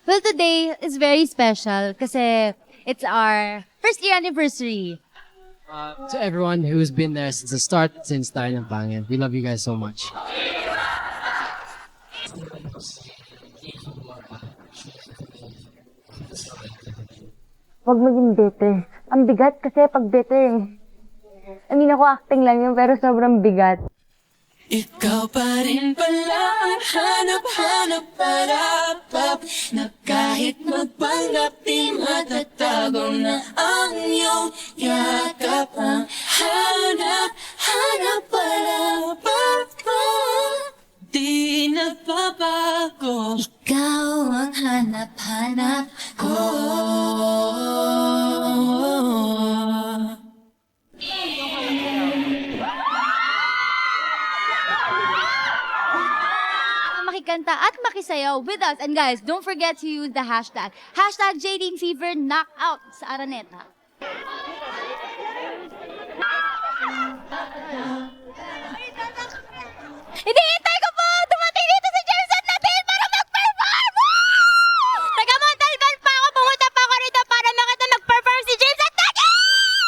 Well, today is very special kasi it's our first year anniversary. To everyone who's been there since the start, since tayo ng pangin. We love you guys so much. Huwag maging bitter. Ang bigat kasi pag bitter eh. I mean, ako acting lang yun, pero sobrang bigat. Ikaw pa rin pala ang hanap-hanap para na kahit magpanggap di matatago na ang iyong yakap ang hanap-hanap para di nagbabago. Ikaw ang hanap-hanap ko. Makikanta at makisayaw with us. And guys, don't forget to use the hashtag. Hashtag JDeanFever Knockout sa Araneta. Hinihintay ko po! Dumating dito si James at Nabil para mag-perform! Taga-Montalban pa ako! Pumunta pa ako rito para makita mag-perform si James at Nabil!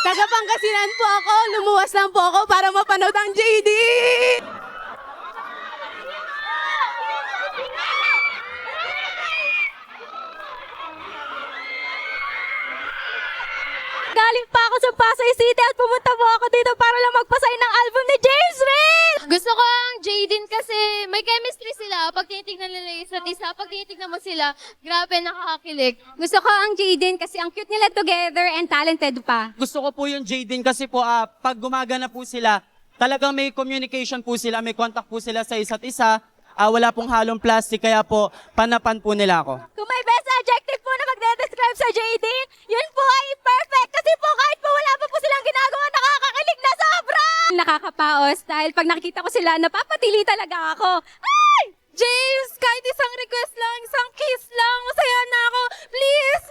Taga-Pangasinan po ako, lumuwas lang po ako para mapanood ang JD! Galing pa ako sa Pasay City at pumunta po ako dito para lang magpasay ng album ni James Reid! Gusto ko ang Jaden kasi may chemistry sila. Pag tinitignan nila yung isa't isa, pag tinitignan mo sila, grabe, nakakakilig. Gusto ko ang Jaden kasi ang cute nila together and talented pa. Gusto ko po yung Jaden kasi po pag gumagana po sila, talagang may communication po sila, may contact po sila sa isa't isa. Wala pong halong plastic, kaya po panapan po nila ako. Kung may best adjective po na magde-describe sa Jaden, yun po ay perfect kasi po kahit po wala pa po silang ginagawa, nakakakilig na sobra! Nakakapaos dahil pag nakikita ko sila, napapatili talaga ako. Ay! James, kahit isang request lang, isang kiss lang, masaya na ako. Please!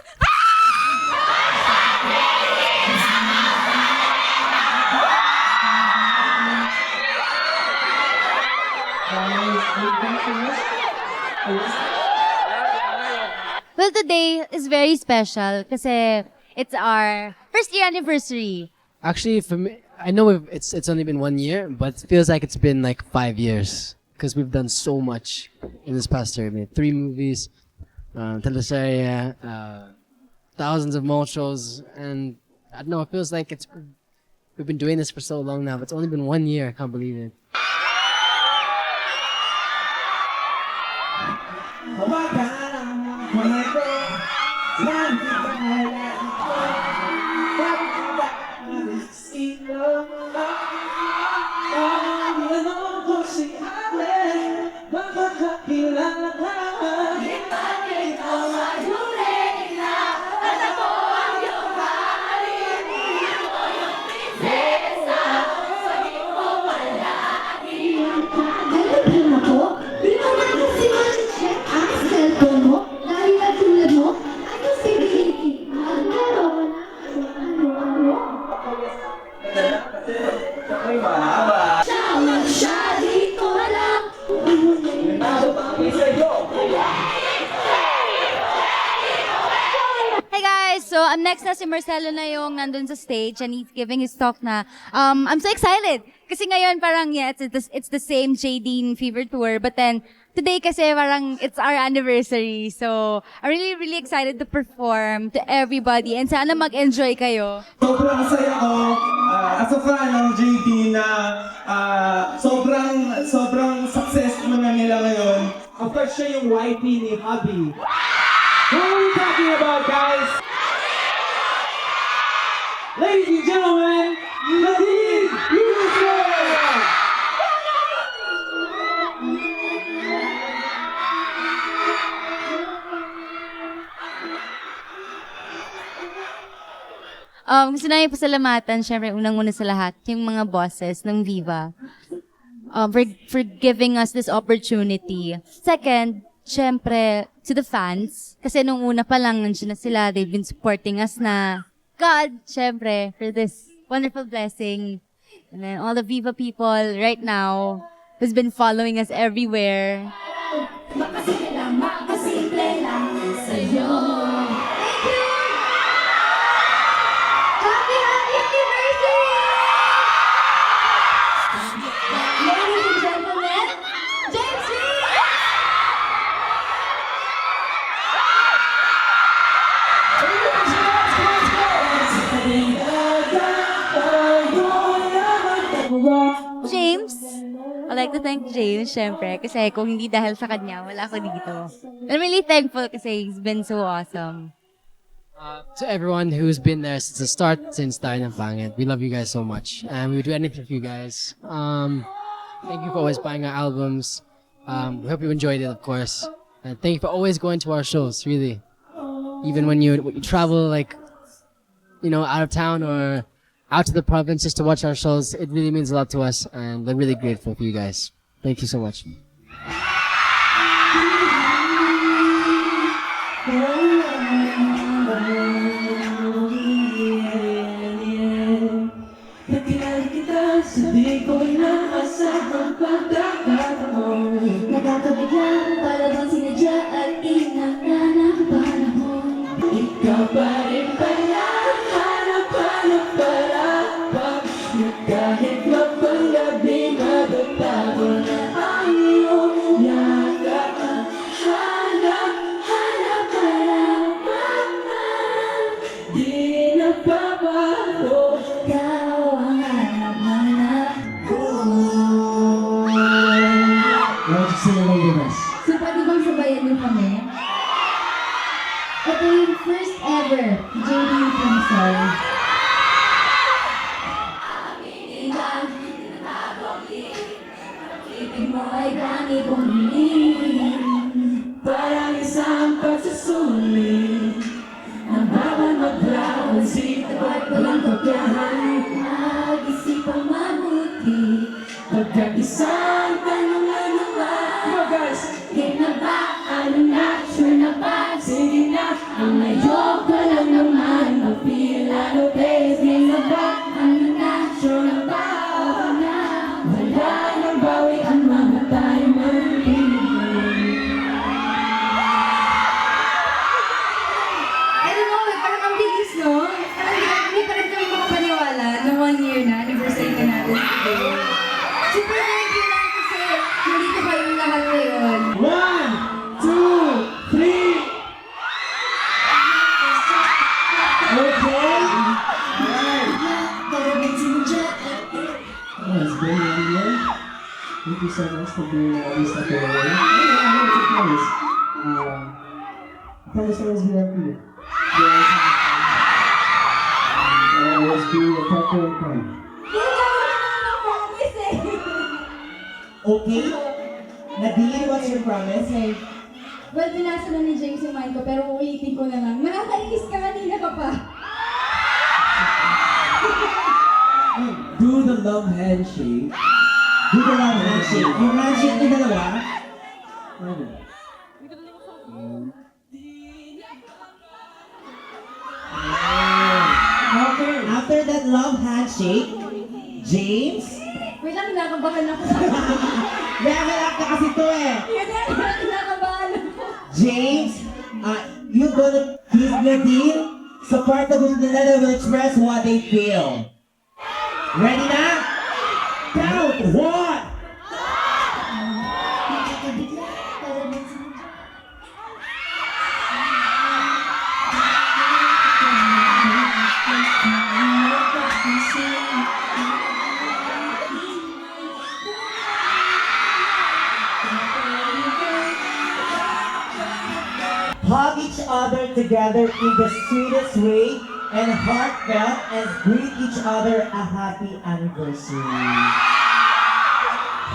Well, today is very special kasi it's our first year anniversary. Actually, for me, I know it's only been 1 year, but it feels like it's been like 5 years because we've done so much in this past year. We made 3 movies, teleserye, thousands of more shows, and I don't know. It feels like we've been doing this for so long now. But it's only been 1 year. I can't believe it. Hey guys, so next na si Marcelo na yung nandun sa stage and he's giving his talk na. I'm so excited kasi ngayon parang it's the same JDeanFever tour, but then today kasi parang it's our anniversary. So I'm really excited to perform to everybody and sana mag-enjoy kayo. Sobrang saya ko as a fan ng JD na sobrang successful na nila ngayon. Of course, siya yung YP ni Hubby. What are we talking about, guys? Ladies and gentlemen, Nadine Yusuf! Gusto namin pasalamatan, syempre, unang-una sa lahat, yung mga bosses ng Viva for giving us this opportunity. Second, syempre, to the fans, kasi nung una pa lang, nandiyan na sila, they've been supporting us na. God, syempre, for this wonderful blessing. And then all the Viva people right now who's been following us everywhere. Happy anniversary! Ladies and gentlemen, James Reid! James, I'd like to thank James, syempre, kasi kung hindi dahil sa kanya, wala ako dito. I'm really thankful kasi he's been so awesome. To everyone who's been there since the start, since Tayo ng Pangit, we love you guys so much, and we would do anything for you guys. Thank you for always buying our albums. We hope you enjoyed it, of course. And thank you for always going to our shows, really. Even when you travel, like, out of town or out to the province just to watch our shows, it really means a lot to us, and we're really grateful for you guys. Thank you so much. Nakilala kita sa di ko inaasahang pagkakataon. Nakakabigla, para bang sinadya at inakala ang panahon. Ikaw pa rin pala, hanap-hanap para pag kahit mapanggabi magatago na ang iyong yakap. Hanap-hanap para di napapago. Ikaw ang hanap-hanap ko. So, pwede bang sabayan niyo kami? Ito yung first ever JD Crimson. Ibig mo ay dami kong hiling. Parang isang pagsusuli ng bawat maglawan sito at walang kopyahan. Mag-isip ang mabuti. Pagkakisang tanong na naman. Guys, Game na ba? Ano na? Sure na ba? sige na. Ang ayok ko lang naman mag-feel ano babe. Game na ba? Ano na? Sure na ba? Ako na. Wala nang bawi ang mga tayo I don't know, parang ang bilis, no? Parang hindi pa rin kami makapaniwala na 1 year na, anniversary na natin today. Super thank you lang kasi nandito kayong lahat ngayon. 1, 2, 3. Okay. Yes, very well. Thank you so much for doing all this stuff over there. It's a promise. I promise always be there for you. I'll always be a partner in crime. Okay? Nadine, what's your promise? Well, binasa na ni James yung mind ko, pero uulitin ko na lang. Nakakainis ka, kanina ka pa. Do the love handshake. Do the love handshake. Yung handshake na dalawa. Okay. After that love handshake, James, Wait lang, kinakabahan ako. level up na kasi to eh. Yun yan, kinakabahan ako. James, you're gonna kiss Nadine sa part na gusto nila will express what they feel. Ready na? Count! 1! Hug each other together in the sweetest way and heartfelt and greet each other a happy anniversary.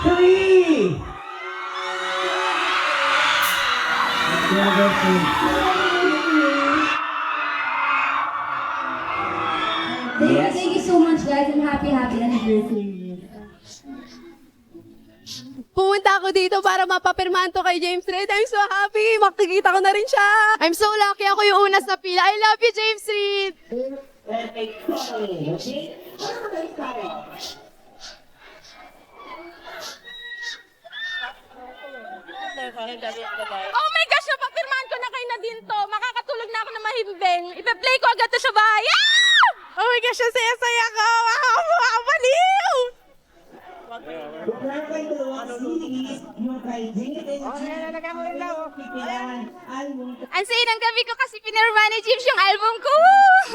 3! Happy anniversary. Thank you so much, guys, and happy anniversary. Pumunta ako dito para mapapirmahan to kay James Reid. I'm so happy. Makikita ko na rin siya. I'm so lucky. Ako yung una sa pila. I love you, James Reid. Oh my gosh, napapirmahan ko na kay Nadine to. Makakatulog na ako na mahimbing. Ipe-play ko agad to sa bahay. Ah! Oh my gosh, ang saya-saya ko. Makakabaliw! Meron kayong dalawang CDs, yung kay Jade and Ang saya ng gabi ko kasi pinirma ni James yung album ko.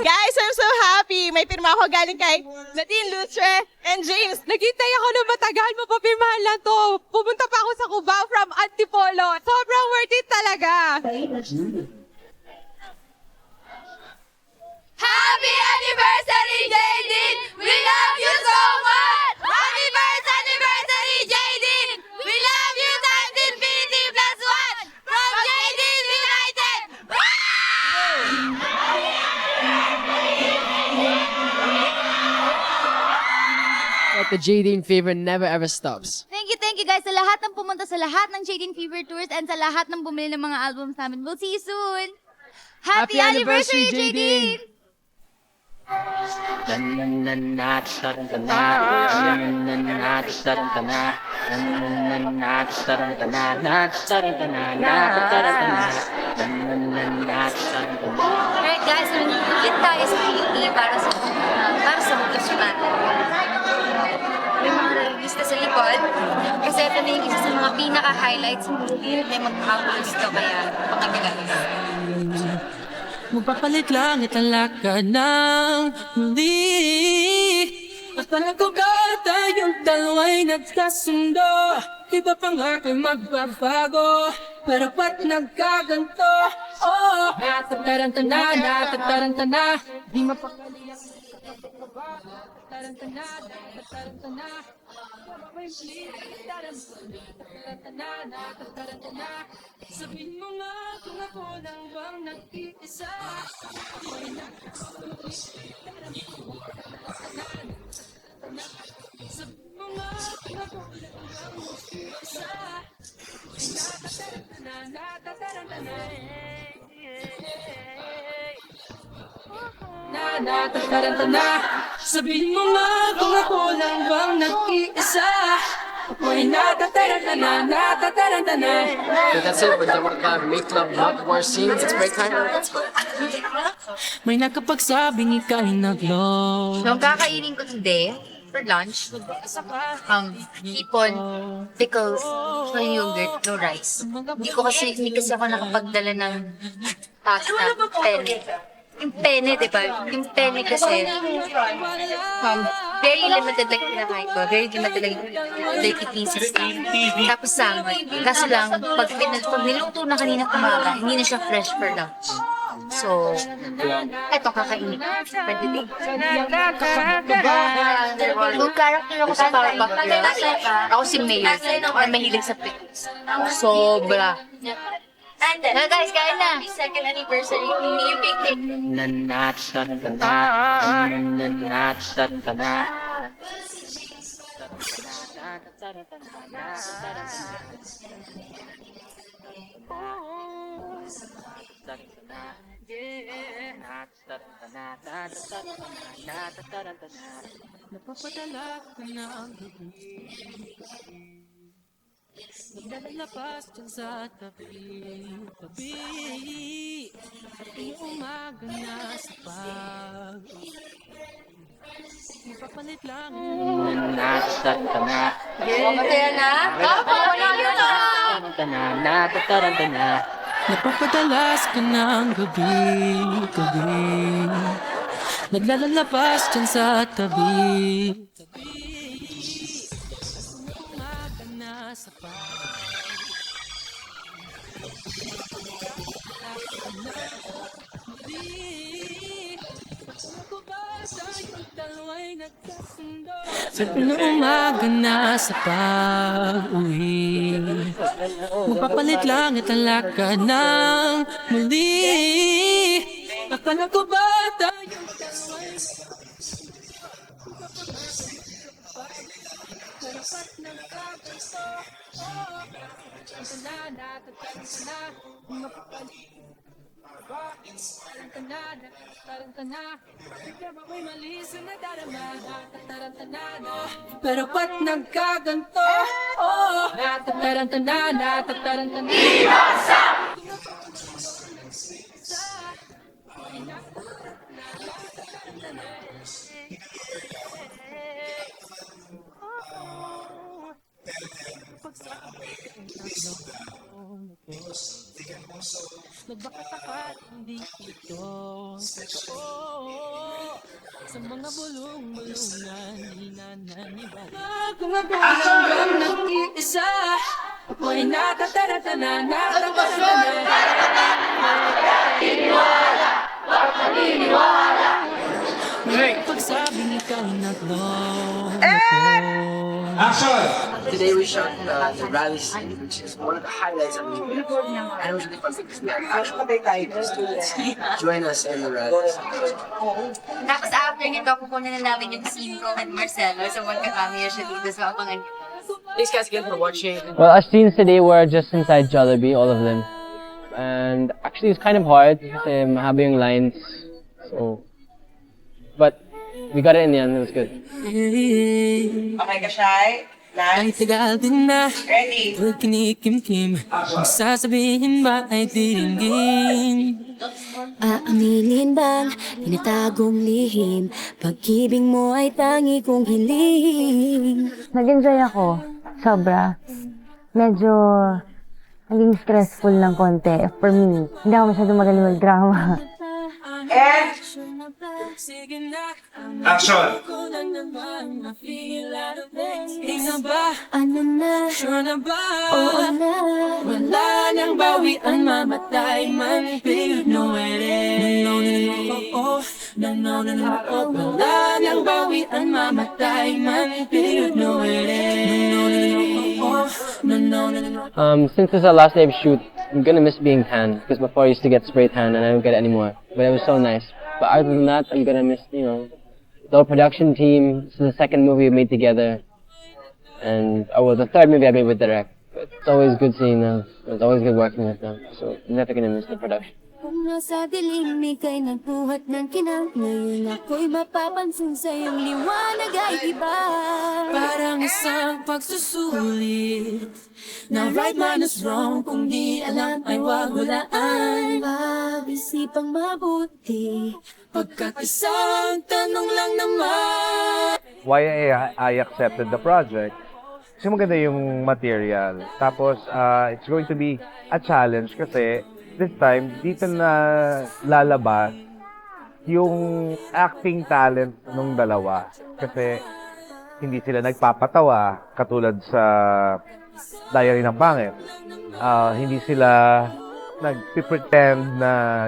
Guys, I'm so happy. May pirma ako galing kay Nadine, Lutre, and James. Naghintay ako na matagal. Mapapirmahan lang to. Pupunta pa ako sa Cubao from Antipolo. Sobrang worth it talaga. Happy anniversary, Jaydeen! We love you so much! Happy first anniversary, Jaydeen! We love you times infinity plus one! From Jaydeen United! But the Jadine fever never ever stops. Thank you guys sa lahat ng pumunta sa lahat ng Jadine Fever Tours and sa lahat ng bumili ng mga albums namin. We'll see you soon! Happy anniversary, Jadine! Alright guys, nandito tayo sa PE para sa English matter. May mga release na sa likod. Kasi ito na yung isa sa mga pinaka-highlights ng movie. May magpapalis to kaya pakinggan guys. Magpapalit lang italakad ng muli. At panagkugat tayong dalawa'y nagkasundo. Iba pa nga kayo magbabago, pero ba't nagkaganto? Oh, tatarantana, tatarantana. Di mapakali ang tatarantana, tatarantana. Sabihin mo nga kung ako lang bang nag-iisa. Sabihin mo nga kung ako lang bang nag-iisa. Tatarantana. Sabihin mo nga kung ako lang bang nag-iisa. Ako'y natatarantana, natatarantana. That's it. We're done with the make love, not war scene. It's break time. May nakapagsabing ika'y nag-love. Nung kakainin ko today, for lunch, hipon, pickles, no yogurt, no rice. Hindi kasi ako nakapagdala ng pasta, penne. Yung penne, di ba? Yung penne kasi, very limited lang kinakain ko. Very limited lang 30 pieces lang. Tapos salmon. Kaso lang, pag niluto na kanina kumaga, hindi na siya fresh for lunch. So, eto kakainin. Pwede din. Yung character ako sa Powerpuff Girls, ako si Mayor, na mahilig sa pickles. Sobra. Na guys, kain na! Second anniversary, hindi yung picnic. Napapadala ka na ang gabi. Naglalabas dyan sa tabi. At yung umaga na sa pag. Ipapalit lang. Masaya na? Wala na! Napapadalas ka ng gabi. Naglalabas dyan sa tabi. Umaga na sa pag. Nung umaga na sa pag-uwi, mapapalit lang at ang lakad ng muli. Akala ko ba tayong dalawa'y karapat ng kaganto? Oh, tatarantana, tatarantana, mapapalit. Pero ba't nagkaganto? Oh, natatarantana, natatarantana. Nagbakatapat, hindi ito totoo. Sa mga bulong-bulungan, hinananibaga. Kung ako hanggang nag-iisa, ako'y natatarantana, natatarantana. Pagsabing ikaw nagloko. Today we shot the rally scene, which is one of the highlights of the movie. And it was really fun because we had actually students join us in the rally. Tapos after nito, kukunin na namin yung scene ko with Marcelo. So magkakamiya siya dito sa abangan. Thanks guys again for watching. Well, our scenes today were just inside Jollibee, all of them. And actually, it's kind of hard kasi mahaba yung lines. So, but we got it in the end. It was good. Okay ka, Shai? Ay tagal din na, Ready? tuwag kinikimkim. Ang sasabihin ba ay diringgin? Aaminin bang tinatagong lihim? Pag-ibig mo ay tangi kong hiling. Nag-enjoy ako. Sobra. Medyo naging stressful ng konti for me. Hindi ako masyadong magaling mag-drama. And Sige na, action! ko na naman ma-feel out of place. Tingnan ba? Ano na? Sure na ba? Oo na. Wala nang bawian, mamatay man. Pero no ere. No, no, no, oh, no, no, no, no, oh. Wala nang bawian, mamatay man. Pero no ere. No, no, no, oh, no, no, no, no. Since this is our last day of shoot, I'm gonna miss being tan because before I used to get spray tan and I don't get it anymore. But it was so nice. But other than that, I'm gonna miss, the whole production team. This is the second movie we made together. And, the third movie I made with Direct. But it's always good seeing them. It's always good working with them. So, I'm never gonna miss the production. Kung nasa dilim, ika'y nagbuhat ng kinang. Ngayon ako'y mapapansin sa iyong liwanag ay iba. Parang isang pagsusulit na right man is wrong. Kung di alam ay wag hulaan. Pag-isipang mabuti. Pagkat isang tanong lang naman. Why I accepted the project. Kasi maganda yung material. Tapos, it's going to be a challenge kasi this time, dito na lalabas yung acting talent ng dalawa. Kasi hindi sila nagpapatawa katulad sa Diary ng Pangit. Hindi sila nagpipretend na,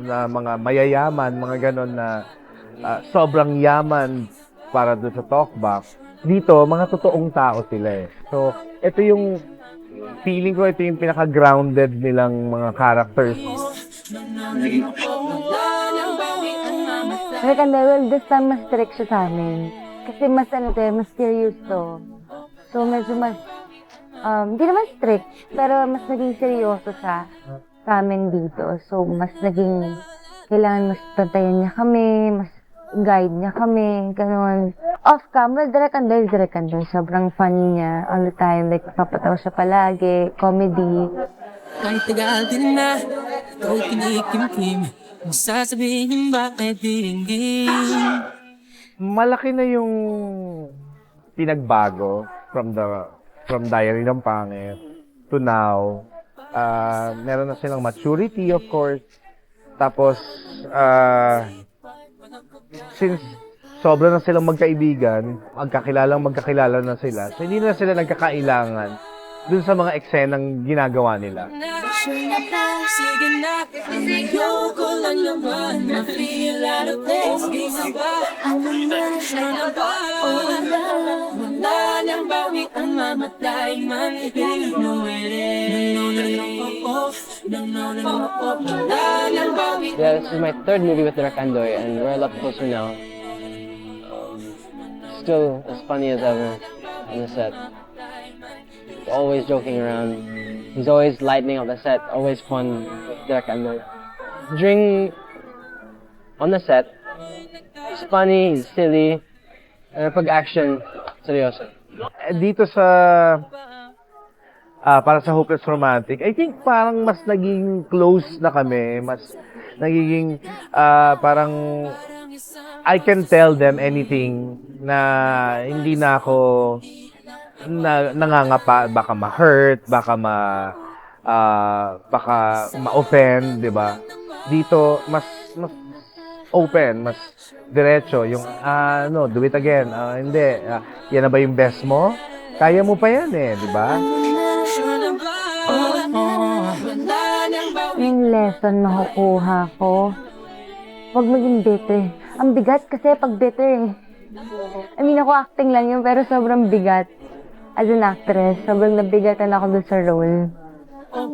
na mga mayayaman, mga ganon na sobrang yaman para doon sa talkback. Dito, mga totoong tao sila eh. So, ito yung feeling ko, ito yung pinaka-grounded nilang mga characters. Well, this time mas strict siya sa amin. Kasi mas mas serious to. So medyo mas, hindi naman strict, pero mas naging seryoso siya sa amin dito. So mas naging, kailangan mas pantayan niya kami, mas guide niya kami, ganun. Off camera, direct and sobrang funny niya all the time. Like, papatawa siya palagi, comedy. Kahit tagal din na, ako'y kinikimkim. Ang sasabihin ba ay diringgin? Malaki na yung pinagbago from Diary ng Pangit to now. Meron na silang maturity, of course. Tapos, since sobra na silang magkaibigan, magkakilala na sila. So, hindi na sila nagkakailangan dun sa mga eksenang ginagawa nila. Sige na, ayoko lang naman ma-feel out of place. Tingnan ba? Ano na? Sure na ba? Wala. Wala nang bawian, mamatay man. Pero no ere. No, no, no, oh, no, no, no, oh. Wala nang bawian. Yeah, this is my third movie with Direk Andoy, and we're a lot closer now. Still as funny as ever on the set. Always joking around. He's always lightening up the set. Always fun with Direk Andoy. during on the set, it's funny, it's silly, pag action, seryoso. Dito sa para sa Hopeless Romantic, I think parang mas naging close na kami, mas nagiging parang I can tell them anything na hindi na ako nangangapa, baka ma-hurt, baka ma-offend, 'di ba? Dito mas open, mas diretso yung do it again. Hindi, yan na ba yung best mo? Kaya mo pa yan eh, 'di ba? Yung lesson na nakukuha ko, huwag maging bitter. Ang bigat kasi pag bitter eh. I mean, ako acting lang yun, pero sobrang bigat. As an actress, sobrang nabigatan ako dun sa role. I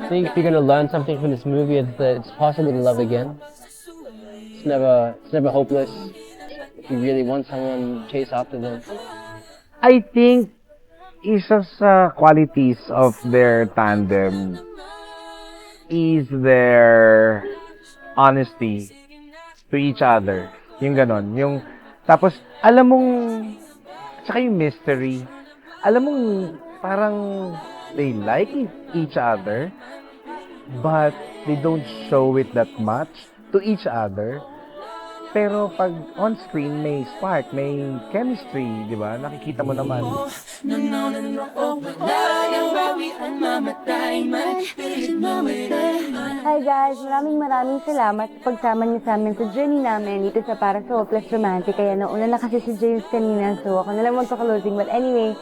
think if you're gonna learn something from this movie, it's that it's possible to love again. It's never hopeless. If you really want someone, chase after them. I think isa sa qualities of their tandem is their honesty to each other. Yung ganon. Yung, tapos, alam mong, tsaka yung mystery, alam mong parang they like each other, but they don't show it that much to each other. Pero pag on screen, may spark, may chemistry, di ba? Nakikita mo naman. Hi guys, maraming salamat sa pagsama niyo sa amin sa journey namin dito sa Para sa Hopeless Romantic. Kaya nauna na kasi si James kanina, so ako na lang magpa-closing. But anyway,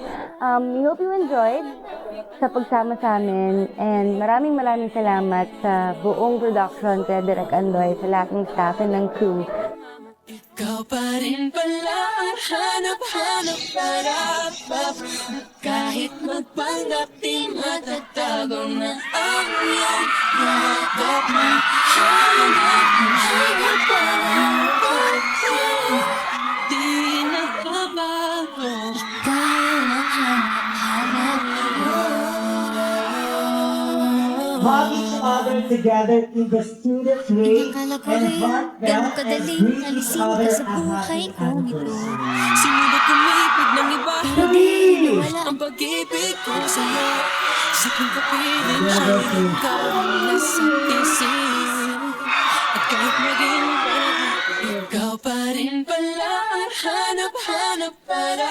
we hope you enjoyed sa pagsama sa amin. And maraming salamat sa buong production, kaya Direk Andoy, sa lahat ng staff and ng crew. Ikaw pa rin pala ang hanap-hanap para kahit magpanggap di matatago na ang iyong yakap na hanap di nagbabago kaya lang hanap-hanap Hug each other together in the sweetest way and heartfelt and greet each other as happy anniversary. Sinulat kumipig ng iba Hindi wala ang pag-ibig ko sa'yo Sa kong kapiling siya Ikaw ang nasa isip At kahit maging parang Ikaw pa rin pala ang hanap-hanap para